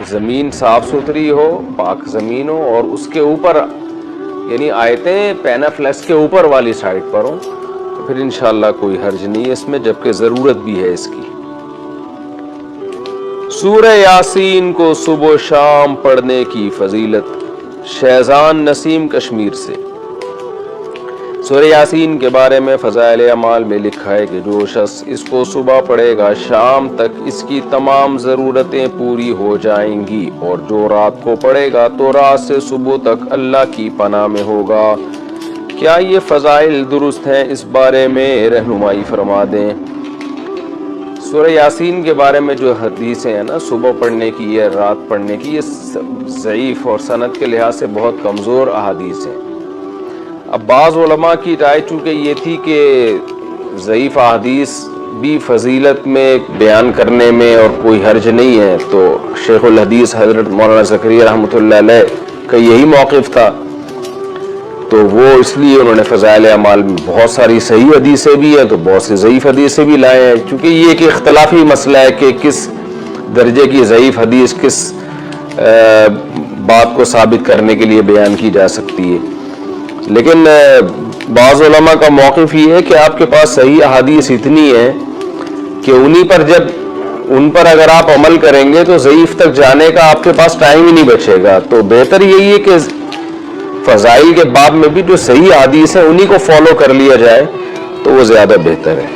زمین صاف ستھری ہو، پاک زمین ہو، اور اس کے اوپر یعنی آیتیں پینافلیکس کے اوپر والی سائٹ پر ہوں، تو پھر انشاءاللہ کوئی حرج نہیں ہے اس میں، جبکہ ضرورت بھی ہے اس کی۔ سورہ یاسین کو صبح و شام پڑھنے کی فضیلت، شہزان نسیم کشمیر سے۔ سورہ یاسین کے بارے میں فضائل اعمال میں لکھا ہے کہ جو شخص اس کو صبح پڑھے گا شام تک اس کی تمام ضرورتیں پوری ہو جائیں گی، اور جو رات کو پڑھے گا تو رات سے صبح تک اللہ کی پناہ میں ہوگا۔ کیا یہ فضائل درست ہیں؟ اس بارے میں رہنمائی فرما دیں۔ سورہ یاسین کے بارے میں جو حدیثیں ہیں نا صبح پڑھنے کی یا رات پڑھنے کی، یہ ضعیف اور سند کے لحاظ سے بہت کمزور احادیث ہیں۔ اب بعض علماء کی رائے چونکہ یہ تھی کہ ضعیف احادیث بھی فضیلت میں بیان کرنے میں اور کوئی حرج نہیں ہے، تو شیخ الحدیث حضرت مولانا زکریا رحمۃ اللہ علیہ کا یہی موقف تھا، تو وہ اس لیے انہوں نے فضائل اعمال میں بہت ساری صحیح حدیثیں بھی ہیں تو بہت سی ضعیف حدیثیں بھی لائے ہیں، چونکہ یہ ایک اختلافی مسئلہ ہے کہ کس درجے کی ضعیف حدیث کس بات کو ثابت کرنے کے لیے بیان کی جا سکتی ہے۔ لیکن بعض علماء کا موقف یہ ہے کہ آپ کے پاس صحیح احادیث اتنی ہیں کہ ان پر اگر آپ عمل کریں گے تو ضعیف تک جانے کا آپ کے پاس ٹائم ہی نہیں بچے گا، تو بہتر یہی ہے کہ فضائل کے باب میں بھی جو صحیح احادیث ہیں انہی کو فالو کر لیا جائے تو وہ زیادہ بہتر ہے۔